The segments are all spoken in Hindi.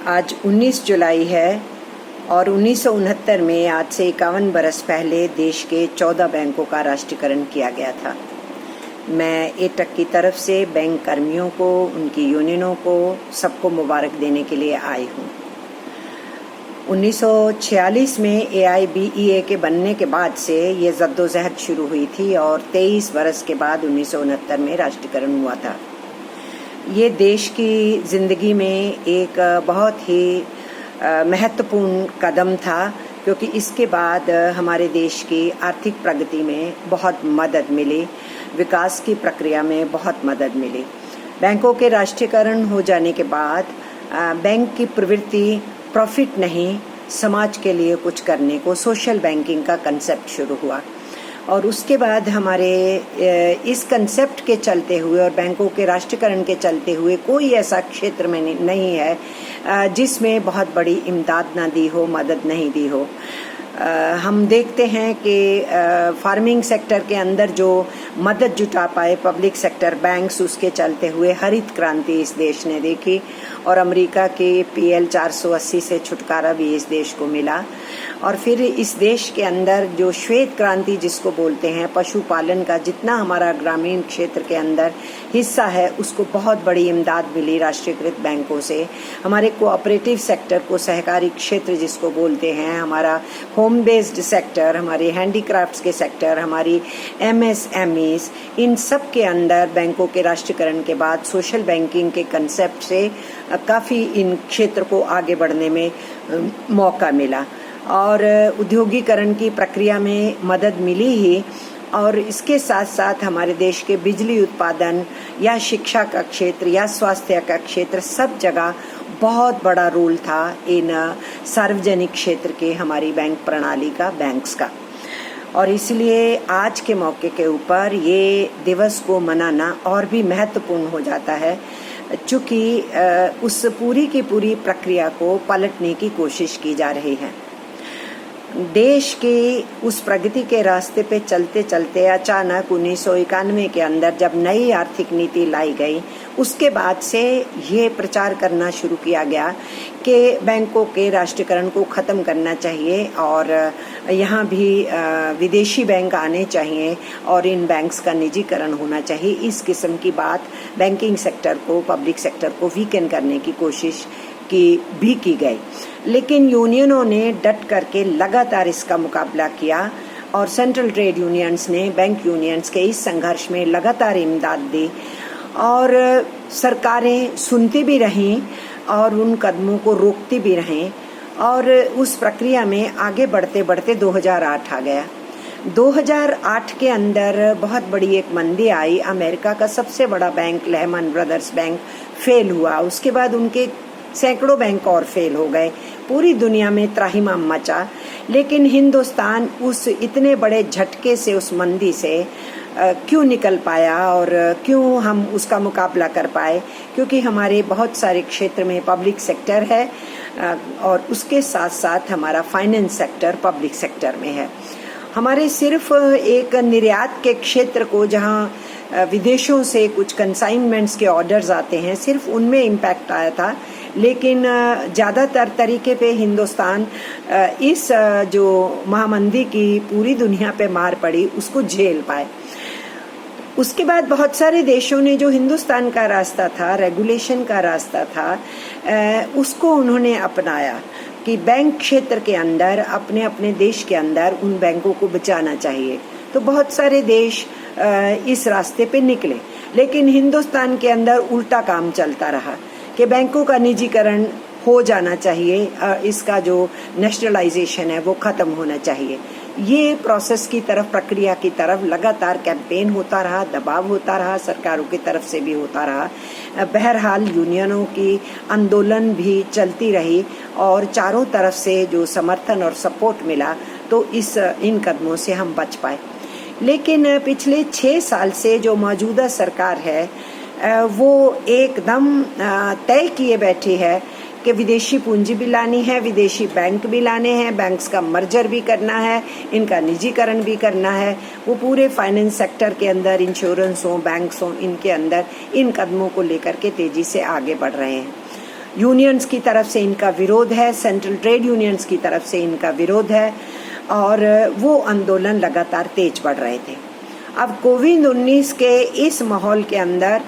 आज 19 जुलाई है और 1969 में आज से 51 बरस पहले देश के 14 बैंकों का राष्ट्रीयकरण किया गया था। मैं एटक की तरफ से बैंक कर्मियों को, उनकी यूनियनों को, सबको मुबारक देने के लिए आई हूँ। 1946 में AIBEA के बनने के बाद से ये जद्दोजहद शुरू हुई थी और 23 बरस के बाद 1969 में राष्ट्रीयकरण हुआ था। ये देश की ज़िंदगी में एक बहुत ही महत्वपूर्ण कदम था, क्योंकि इसके बाद हमारे देश की आर्थिक प्रगति में बहुत मदद मिली, विकास की प्रक्रिया में बहुत मदद मिली। बैंकों के राष्ट्रीयकरण हो जाने के बाद बैंक की प्रवृत्ति प्रॉफिट नहीं, समाज के लिए कुछ करने को, सोशल बैंकिंग का कंसेप्ट शुरू हुआ। और उसके बाद हमारे इस कंसेप्ट के चलते हुए और बैंकों के राष्ट्रीयकरण के चलते हुए कोई ऐसा क्षेत्र में नहीं है जिसमें बहुत बड़ी इमदाद ना दी हो, मदद नहीं दी हो। हम देखते हैं कि फार्मिंग सेक्टर के अंदर जो मदद जुटा पाए पब्लिक सेक्टर बैंक्स, उसके चलते हुए हरित क्रांति इस देश ने देखी और अमेरिका के PL 480 से छुटकारा भी इस देश को मिला। और फिर इस देश के अंदर जो श्वेत क्रांति जिसको बोलते हैं, पशुपालन का जितना हमारा ग्रामीण क्षेत्र के अंदर हिस्सा है, उसको बहुत बड़ी इमदाद मिली राष्ट्रीयकृत बैंकों से। हमारे कोऑपरेटिव सेक्टर को, सहकारी क्षेत्र जिसको बोलते हैं, हमारा होम बेस्ड सेक्टर, हमारे हैंडीक्राफ्ट्स के सेक्टर, हमारी MSMEs, इन सब के अंदर बैंकों के राष्ट्रीयकरण के बाद सोशल बैंकिंग के कंसेप्ट से काफ़ी इन क्षेत्र को आगे बढ़ने में मौका मिला और उद्योगीकरण की प्रक्रिया में मदद मिली ही। और इसके साथ साथ हमारे देश के बिजली उत्पादन या शिक्षा का क्षेत्र या स्वास्थ्य का क्षेत्र, सब जगह बहुत बड़ा रोल था इन सार्वजनिक क्षेत्र के हमारी बैंक प्रणाली का, बैंक्स का। और इसलिए आज के मौके के ऊपर ये दिवस को मनाना और भी महत्वपूर्ण हो जाता है, चूँकि उस पूरी की पूरी प्रक्रिया को पलटने की कोशिश की जा रही है। देश की उस प्रगति के रास्ते पे चलते चलते अचानक 1991 के अंदर जब नई आर्थिक नीति लाई गई, उसके बाद से ये प्रचार करना शुरू किया गया कि बैंकों के राष्ट्रीयकरण को ख़त्म करना चाहिए और यहाँ भी विदेशी बैंक आने चाहिए और इन बैंक्स का निजीकरण होना चाहिए। इस किस्म की बात बैंकिंग सेक्टर को, पब्लिक सेक्टर को वीकन करने की कोशिश की गई। लेकिन यूनियनों ने डट करके लगातार इसका मुकाबला किया और सेंट्रल ट्रेड यूनियंस ने बैंक यूनियंस के इस संघर्ष में लगातार इमदाद दी और सरकारें सुनती भी रहीं और उन कदमों को रोकती भी रहीं। और उस प्रक्रिया में आगे बढ़ते बढ़ते 2008 आ गया। 2008 के अंदर बहुत बड़ी एक मंदी आई। अमेरिका का सबसे बड़ा bank Lehmann brothers bank fail हुआ। उसके बाद उनके सैकड़ों बैंक और फेल हो गए। पूरी दुनिया में त्राहिमाम मचा। लेकिन हिंदुस्तान उस इतने बड़े झटके से, उस मंदी से क्यों निकल पाया और क्यों हम उसका मुकाबला कर पाए? क्योंकि हमारे बहुत सारे क्षेत्र में पब्लिक सेक्टर है और उसके साथ साथ हमारा फाइनेंस सेक्टर पब्लिक सेक्टर में है। हमारे सिर्फ एक निर्यात के क्षेत्र को, जहां विदेशों से कुछ कंसाइनमेंट्स के ऑर्डर्स आते हैं, सिर्फ उनमें इम्पैक्ट आया था। लेकिन ज़्यादातर तरीके पे हिंदुस्तान इस जो महामंदी की पूरी दुनिया पे मार पड़ी, उसको झेल पाए। उसके बाद बहुत सारे देशों ने जो हिंदुस्तान का रास्ता था, रेगुलेशन का रास्ता था, उसको उन्होंने अपनाया कि बैंक क्षेत्र के अंदर, अपने अपने देश के अंदर उन बैंकों को बचाना चाहिए। तो बहुत सारे देश इस रास्ते पे निकले। लेकिन हिंदुस्तान के अंदर उल्टा काम चलता रहा कि बैंकों का निजीकरण हो जाना चाहिए, इसका जो नेशनलाइजेशन है वो ख़त्म होना चाहिए। ये प्रोसेस की तरफ, प्रक्रिया की तरफ लगातार कैंपेन होता रहा, दबाव होता रहा, सरकारों की तरफ से भी होता रहा। बहरहाल यूनियनों की आंदोलन भी चलती रही और चारों तरफ से जो समर्थन और सपोर्ट मिला, तो इन कदमों से हम बच पाए। लेकिन पिछले 6 साल से जो मौजूदा सरकार है वो एकदम तय किए बैठी है कि विदेशी पूंजी भी लानी है, विदेशी बैंक भी लाने हैं, बैंक्स का मर्जर भी करना है, इनका निजीकरण भी करना है। वो पूरे फाइनेंस सेक्टर के अंदर, इंश्योरेंस हो, बैंक्स हो, इनके अंदर इन कदमों को लेकर के तेजी से आगे बढ़ रहे हैं। यूनियंस की तरफ से इनका विरोध है, सेंट्रल ट्रेड यूनियंस की तरफ से इनका विरोध है और वो आंदोलन लगातार तेज बढ़ रहे थे। अब कोविड-19 के इस माहौल के अंदर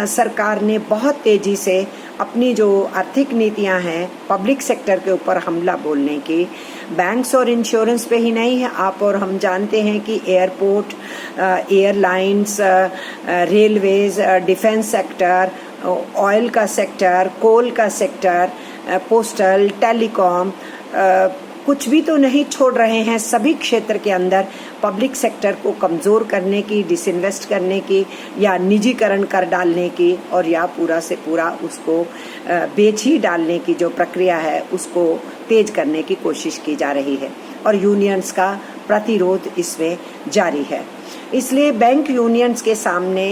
सरकार ने बहुत तेजी से अपनी जो आर्थिक नीतियां हैं पब्लिक सेक्टर के ऊपर हमला बोलने की, बैंक्स और इंश्योरेंस पे ही नहीं है, आप और हम जानते हैं कि airport, airlines, railways, defence sector, oil का सेक्टर, कोल का सेक्टर, पोस्टल, टेलीकॉम, कुछ भी तो नहीं छोड़ रहे हैं। सभी क्षेत्र के अंदर पब्लिक सेक्टर को कमजोर करने की, डिसइन्वेस्ट करने की या निजीकरण कर डालने की और या पूरा से पूरा उसको बेच ही डालने की जो प्रक्रिया है उसको तेज करने की कोशिश की जा रही है और यूनियंस का प्रतिरोध इसमें जारी है। इसलिए बैंक यूनियंस के सामने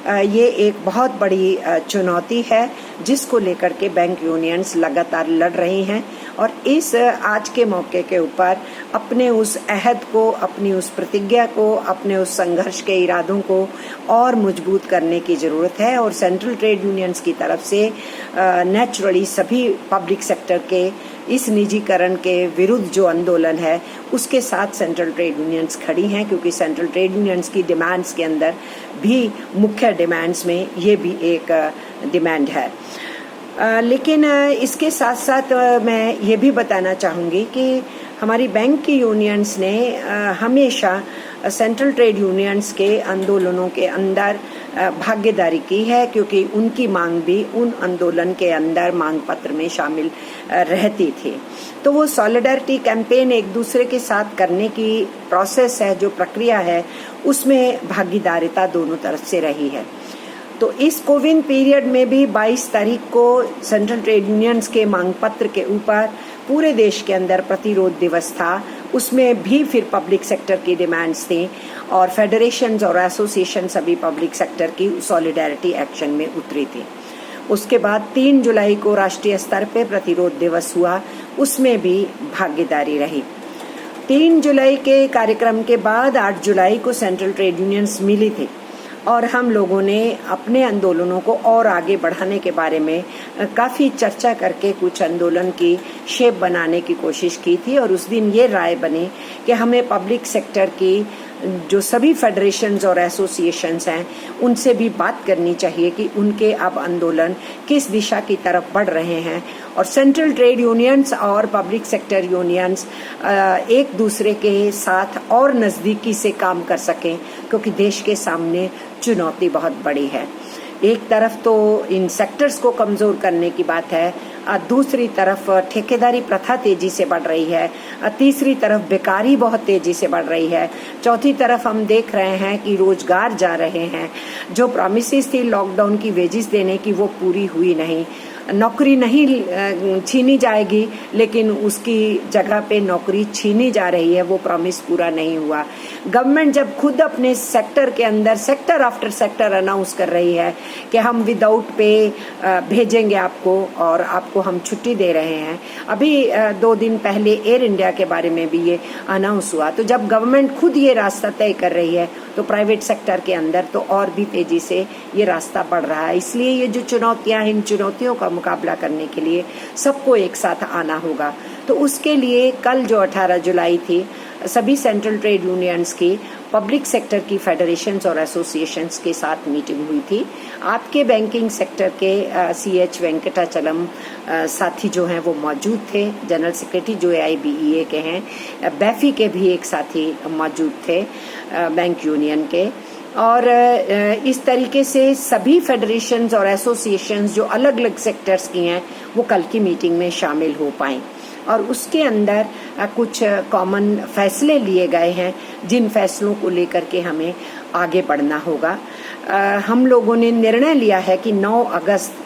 ये एक बहुत बड़ी चुनौती है जिसको लेकर के बैंक यूनियंस लगातार लड़ रही हैं और इस आज के मौके के ऊपर अपने उस अहद को, अपनी उस प्रतिज्ञा को, अपने उस संघर्ष के इरादों को और मजबूत करने की ज़रूरत है। और सेंट्रल ट्रेड यूनियंस की तरफ से नेचुरली सभी पब्लिक सेक्टर के इस निजीकरण के विरुद्ध जो आंदोलन है उसके साथ सेंट्रल ट्रेड यूनियंस खड़ी हैं, क्योंकि सेंट्रल ट्रेड यूनियंस की डिमांड्स के अंदर भी मुख्य डिमांड्स में ये भी एक डिमांड है। लेकिन इसके साथ साथ मैं ये भी बताना चाहूँगी कि हमारी बैंक की यूनियंस ने हमेशा सेंट्रल ट्रेड यूनियंस के आंदोलनों के अंदर भागीदारी की है, क्योंकि उनकी मांग भी उन आंदोलन के अंदर मांग पत्र में शामिल रहती थी। तो वो सॉलिडारिटी कैंपेन एक दूसरे के साथ करने की प्रोसेस है, जो प्रक्रिया है, उसमें भागीदारिता दोनों तरफ से रही है। तो इस कोविड पीरियड में भी 22 तारीख को सेंट्रल ट्रेड यूनियंस के मांग पत्र के ऊपर पूरे देश के अंदर प्रतिरोध दिवस था। उसमें भी फिर पब्लिक सेक्टर की डिमांड्स थी और फेडरेशंस और एसोसिएशन सभी पब्लिक सेक्टर की सॉलिडारिटी एक्शन में उतरी थी। उसके बाद 3 जुलाई को राष्ट्रीय स्तर पे प्रतिरोध दिवस हुआ, उसमें भी भागीदारी रही। 3 जुलाई के कार्यक्रम के बाद 8 जुलाई को सेंट्रल ट्रेड यूनियंस मिली थी और हम लोगों ने अपने आंदोलनों को और आगे बढ़ाने के बारे में काफ़ी चर्चा करके कुछ आंदोलन की शेप बनाने की कोशिश की थी और उस दिन ये राय बनी कि हमें पब्लिक सेक्टर की जो सभी फेडरेशंस और एसोसिएशंस हैं उनसे भी बात करनी चाहिए कि उनके अब आंदोलन किस दिशा की तरफ बढ़ रहे हैं और सेंट्रल ट्रेड यूनियंस और पब्लिक सेक्टर यूनियंस एक दूसरे के साथ और नज़दीकी से काम कर सकें, क्योंकि देश के सामने चुनौती बहुत बड़ी है। एक तरफ तो इन सेक्टर्स को कमज़ोर करने की बात है, दूसरी तरफ ठेकेदारी प्रथा तेजी से बढ़ रही है, तीसरी तरफ बेकारी बहुत तेजी से बढ़ रही है, चौथी तरफ हम देख रहे हैं कि रोजगार जा रहे हैं। जो प्रॉमिसेस थी लॉकडाउन की वेजेस देने की वो पूरी हुई नहीं। नौकरी नहीं छीनी जाएगी, लेकिन उसकी जगह पे नौकरी छीनी जा रही है, वो प्रॉमिस पूरा नहीं हुआ। गवर्नमेंट जब खुद अपने सेक्टर के अंदर सेक्टर आफ्टर सेक्टर अनाउंस कर रही है कि हम विदाउट पे भेजेंगे आपको और आपको हम छुट्टी दे रहे हैं। अभी 2 दिन पहले एयर इंडिया के बारे में भी ये अनाउंस हुआ। तो जब गवर्नमेंट खुद ये रास्ता तय कर रही है तो प्राइवेट सेक्टर के अंदर तो और भी तेजी से ये रास्ता बढ़ रहा है। इसलिए ये जो चुनौतियां हैं, इन चुनौतियों का मुकाबला करने के लिए सबको एक साथ आना होगा। तो उसके लिए कल जो 18 जुलाई थी, सभी सेंट्रल ट्रेड यूनियंस की पब्लिक सेक्टर की फेडरेशंस और एसोसिएशंस के साथ मीटिंग हुई थी। आपके बैंकिंग सेक्टर के CH वेंकटाचलम साथी जो हैं वो मौजूद थे, जनरल सेक्रेटरी जो AIBEA के हैं, बैफी के भी एक साथी मौजूद थे बैंक यूनियन के। और इस तरीके से सभी फेडरेशंस और एसोसिएशंस जो अलग अलग सेक्टर्स की हैं वो कल की मीटिंग में शामिल हो पाएं और उसके अंदर कुछ कॉमन फैसले लिए गए हैं, जिन फैसलों को लेकर के हमें आगे बढ़ना होगा। हम लोगों ने निर्णय लिया है कि 9 अगस्त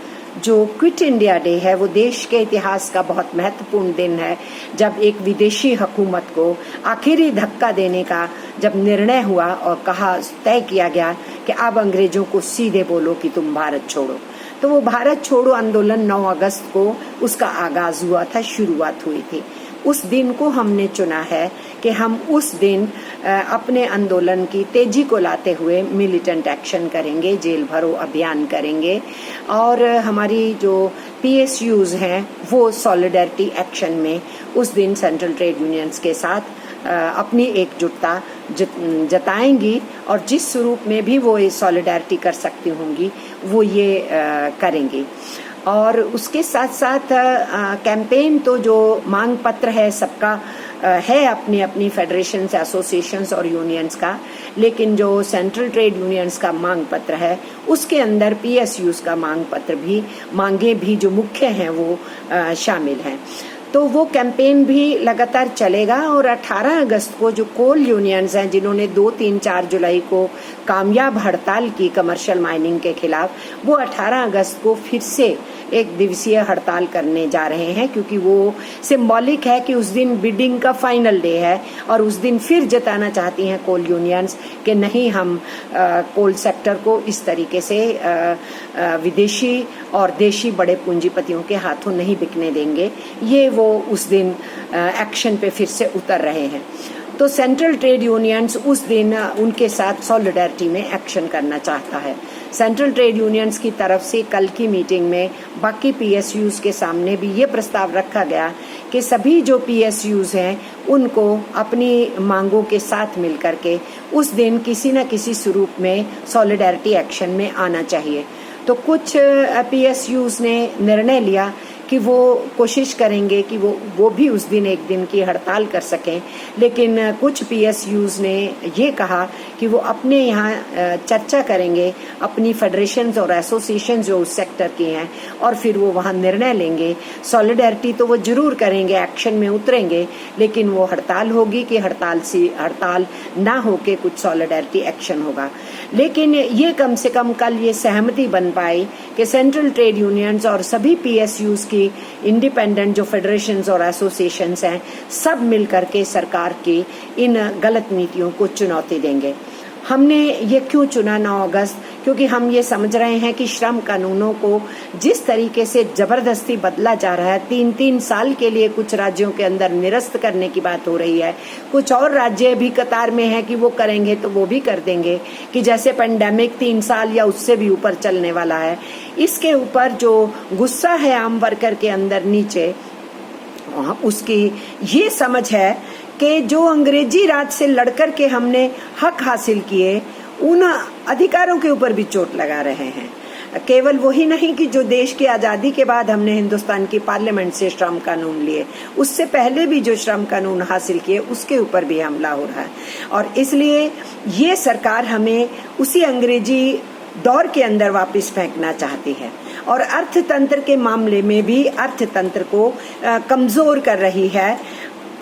जो क्विट इंडिया डे है वो देश के इतिहास का बहुत महत्वपूर्ण दिन है, जब एक विदेशी हुकूमत को आखिरी धक्का देने का जब निर्णय हुआ और कहा, तय किया गया कि अब अंग्रेजों को सीधे बोलो कि तुम भारत छोड़ो। तो वो भारत छोड़ो आंदोलन 9 अगस्त को उसका आगाज हुआ था, शुरुआत हुई थी। उस दिन को हमने चुना है कि हम उस दिन अपने आंदोलन की तेजी को लाते हुए मिलिटेंट एक्शन करेंगे, जेल भरो अभियान करेंगे और हमारी जो PSUs हैं वो सॉलिडरिटी एक्शन में उस दिन सेंट्रल ट्रेड यूनियंस के साथ अपनी एकजुटता जताएंगी और जिस स्वरूप में भी वो ये सॉलिडरिटी कर सकती होंगी वो ये करेंगी। और उसके साथ साथ कैंपेन तो जो मांग पत्र है सबका है अपनी अपनी फेडरेशंस, एसोसिएशंस और यूनियंस का, लेकिन जो सेंट्रल ट्रेड यूनियंस का मांग पत्र है उसके अंदर PSUs का मांग पत्र भी, मांगे भी जो मुख्य हैं वो शामिल हैं। तो वो कैंपेन भी लगातार चलेगा और 18 अगस्त को जो कोल यूनियंस हैं जिन्होंने 2, 3, 4 जुलाई को कामयाब हड़ताल की कमर्शियल माइनिंग के खिलाफ, वो 18 अगस्त को फिर से एक दिवसीय हड़ताल करने जा रहे हैं क्योंकि वो सिंबॉलिक है कि उस दिन बिडिंग का फाइनल डे है और उस दिन फिर जताना चाहती हैं कोल यूनियंस कि नहीं, हम कोल सेक्टर को इस तरीके से विदेशी और देशी बड़े पूंजीपतियों के हाथों नहीं बिकने देंगे। ये वो उस दिन एक्शन पे फिर से उतर रहे हैं। तो सेंट्रल ट्रेड यूनियंस उस दिन उनके साथ सॉलिडरिटी में एक्शन करना चाहता है। सेंट्रल ट्रेड यूनियंस की तरफ से कल की मीटिंग में बाकी PSUs के सामने भी ये प्रस्ताव रखा गया कि सभी जो PSUs हैं उनको अपनी मांगों के साथ मिलकर के उस दिन किसी न किसी स्वरूप में सॉलिडरिटी एक्शन में आना चाहिए। तो कुछ PSUs ने निर्णय लिया कि वो कोशिश करेंगे कि वो भी उस दिन एक दिन की हड़ताल कर सकें, लेकिन कुछ PSUs ने ये कहा कि वो अपने यहाँ चर्चा करेंगे अपनी फेडरेशंस और एसोसिएशन जो उस सेक्टर की हैं और फिर वो वहाँ निर्णय लेंगे। सॉलिडरिटी तो वो जरूर करेंगे, एक्शन में उतरेंगे, लेकिन वो हड़ताल होगी कि हड़ताल ना होके कुछ सॉलिडरिटी एक्शन होगा। लेकिन ये कम से कम कल ये सहमति बन पाई कि सेंट्रल ट्रेड यूनियंस और सभी PSUs की इंडिपेंडेंट जो फेडरेशंस और एसोसिएशंस हैं सब मिलकर के सरकार की इन गलत नीतियों को चुनौती देंगे। हमने ये क्यों चुना 9 अगस्त? क्योंकि हम ये समझ रहे हैं कि श्रम कानूनों को जिस तरीके से जबरदस्ती बदला जा रहा है, 3-3 साल के लिए कुछ राज्यों के अंदर निरस्त करने की बात हो रही है, कुछ और राज्य भी कतार में है कि वो करेंगे तो वो भी कर देंगे, कि जैसे पेंडेमिक 3 साल या उससे भी ऊपर चलने वाला है। इसके ऊपर जो गुस्सा है आम वर्कर के अंदर नीचे, उसकी ये समझ है कि जो अंग्रेजी राज से लड़कर के हमने हक हासिल किए उन अधिकारों के ऊपर भी चोट लगा रहे हैं। केवल वही नहीं कि जो देश की आजादी के बाद हमने हिंदुस्तान की पार्लियामेंट से श्रम कानून लिए, उससे पहले भी जो श्रम कानून हासिल किए उसके ऊपर भी हमला हो रहा है। और इसलिए ये सरकार हमें उसी अंग्रेजी दौर के अंदर वापस फेंकना चाहती है और अर्थतंत्र के मामले में भी अर्थतंत्र को कमजोर कर रही है।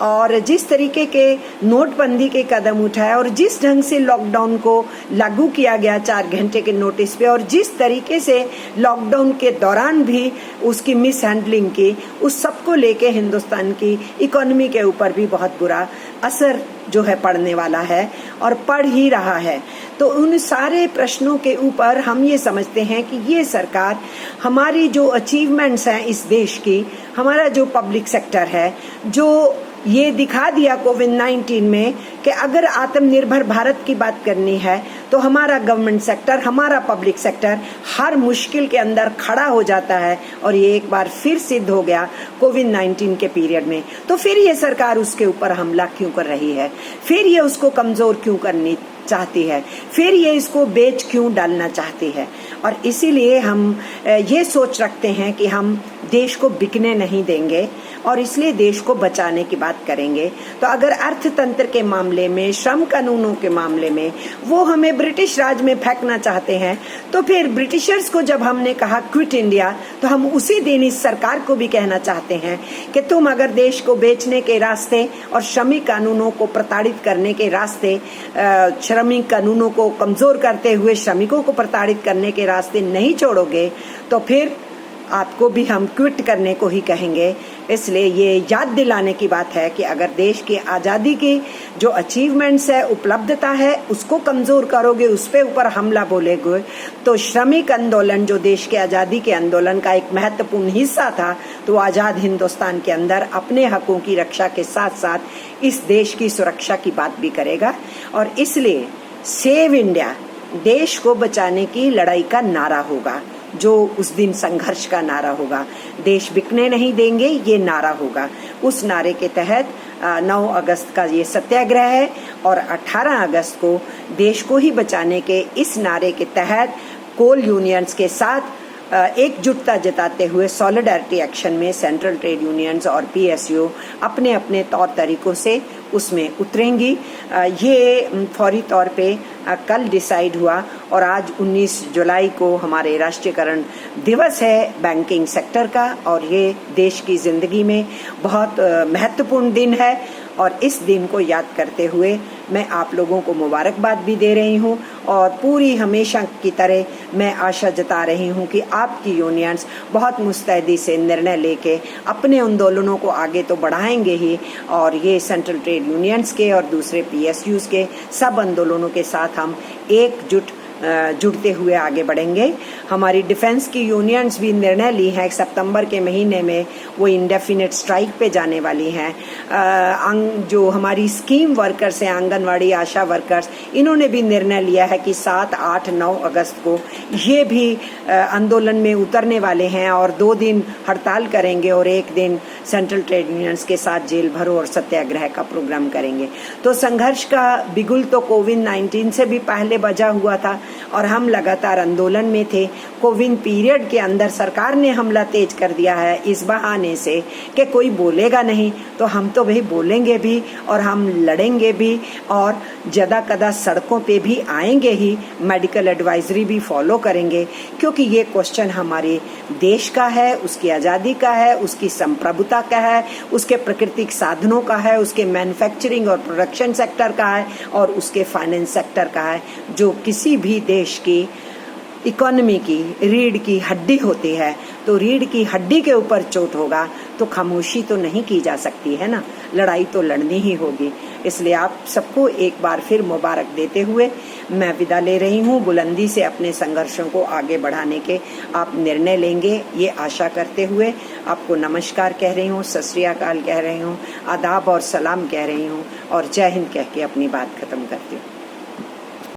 और जिस तरीके के नोटबंदी के कदम उठाए और जिस ढंग से लॉकडाउन को लागू किया गया 4 घंटे के नोटिस पे, और जिस तरीके से लॉकडाउन के दौरान भी उसकी मिसहैंडलिंग की, उस सबको लेके हिंदुस्तान की इकोनॉमी के ऊपर भी बहुत बुरा असर जो है पड़ने वाला है और पड़ ही रहा है। तो उन सारे प्रश्नों के ऊपर हम ये समझते हैं कि ये सरकार हमारी जो अचीवमेंट्स हैं इस देश की, हमारा जो पब्लिक सेक्टर है, जो ये दिखा दिया कोविड-19 में कि अगर आत्मनिर्भर भारत की बात करनी है तो हमारा गवर्नमेंट सेक्टर, हमारा पब्लिक सेक्टर हर मुश्किल के अंदर खड़ा हो जाता है। और ये एक बार फिर सिद्ध हो गया कोविड-19 के पीरियड में। तो फिर ये सरकार उसके ऊपर हमला क्यों कर रही है? फिर ये उसको कमजोर क्यों करनी चाहती है? फिर ये इसको बेच क्यों डालना चाहती है? और इसीलिए हम ये सोच रखते हैं कि हम देश को बिकने नहीं देंगे और इसलिए देश को बचाने की बात करेंगे। तो अगर अर्थतंत्र के मामले में, श्रम कानूनों के मामले में वो हमें ब्रिटिश राज में फेंकना चाहते हैं, तो फिर ब्रिटिशर्स को जब हमने कहा क्विट इंडिया, तो हम उसी दिन इस सरकार को भी कहना चाहते हैं कि तुम अगर देश को बेचने के रास्ते और श्रमिक कानूनों को प्रताड़ित करने के रास्ते, श्रमिक कानूनों को कमजोर करते हुए श्रमिकों को प्रताड़ित करने के रास्ते नहीं छोड़ोगे, तो फिर आपको भी हम क्विट करने को ही कहेंगे। इसलिए ये याद दिलाने की बात है कि अगर देश की आज़ादी की जो अचीवमेंट्स है, उपलब्धता है, उसको कमज़ोर करोगे, उस पे ऊपर हमला बोलेगे, तो श्रमिक आंदोलन जो देश के आज़ादी के आंदोलन का एक महत्वपूर्ण हिस्सा था, तो आज़ाद हिंदुस्तान के अंदर अपने हकों की रक्षा के साथ साथ इस देश की सुरक्षा की बात भी करेगा। और इसलिए सेव इंडिया, देश को बचाने की लड़ाई का नारा होगा, जो उस दिन संघर्ष का नारा होगा। देश बिकने नहीं देंगे, ये नारा होगा। उस नारे के तहत 9 अगस्त का ये सत्याग्रह है और 18 अगस्त को देश को ही बचाने के इस नारे के तहत कोल यूनियंस के साथ एकजुटता जताते हुए सॉलिडारिटी एक्शन में सेंट्रल ट्रेड यूनियंस और पीएसयू अपने अपने तौर तरीकों से उसमें उतरेंगी। ये फौरी तौर पे कल डिसाइड हुआ और आज 19 जुलाई को हमारे राष्ट्रीयकरण दिवस है बैंकिंग सेक्टर का, और ये देश की जिंदगी में बहुत महत्वपूर्ण दिन है। और इस दिन को याद करते हुए मैं आप लोगों को मुबारकबाद भी दे रही हूँ और पूरी हमेशा की तरह मैं आशा जता रही हूँ कि आपकी यूनियंस बहुत मुस्तैदी से निर्णय लेके अपने आंदोलनों को आगे तो बढ़ाएंगे ही, और ये सेंट्रल ट्रेड यूनियंस के और दूसरे पीएसयूज के सब आंदोलनों के साथ हम जुड़ते हुए आगे बढ़ेंगे। हमारी डिफेंस की यूनियंस भी निर्णय ली है, सितंबर के महीने में वो इंडेफिनिट स्ट्राइक पे जाने वाली हैं। जो हमारी स्कीम वर्कर्स हैं, आंगनवाड़ी आशा वर्कर्स, इन्होंने भी निर्णय लिया है कि 7, 8, 9 अगस्त को ये भी आंदोलन में उतरने वाले हैं और 2 दिन हड़ताल करेंगे और 1 दिन सेंट्रल ट्रेड यूनियंस के साथ जेल भरो और सत्याग्रह का प्रोग्राम करेंगे। तो संघर्ष का बिगुल तो कोविड-19 से भी पहले बजा हुआ था और हम लगातार आंदोलन में थे। कोविड पीरियड के अंदर सरकार ने हमला तेज कर दिया है इस बहाने से कि कोई बोलेगा नहीं, तो हम तो भाई बोलेंगे भी और हम लड़ेंगे भी और जदा कदा सड़कों पे भी आएंगे ही, मेडिकल एडवाइजरी भी फॉलो करेंगे, क्योंकि ये क्वेश्चन हमारे देश का है, उसकी आज़ादी का है, उसकी संप्रभुता का है, उसके प्राकृतिक साधनों का है, उसके मैन्युफैक्चरिंग और प्रोडक्शन सेक्टर का है और उसके फाइनेंस सेक्टर का है, जो किसी भी देश की इकोनॉमी की रीढ़ की हड्डी होती है। तो रीढ़ की हड्डी के ऊपर चोट होगा तो खामोशी तो नहीं की जा सकती है ना, लड़ाई तो लड़नी ही होगी। इसलिए आप सबको एक बार फिर मुबारक देते हुए मैं विदा ले रही हूँ। बुलंदी से अपने संघर्षों को आगे बढ़ाने के आप निर्णय लेंगे, ये आशा करते हुए आपको नमस्कार कह रही हूँ, सत श्री अकाल कह रही हूँ, आदाब और सलाम कह रही हूँ और जय हिंद कह के अपनी बात खत्म करती हूँ।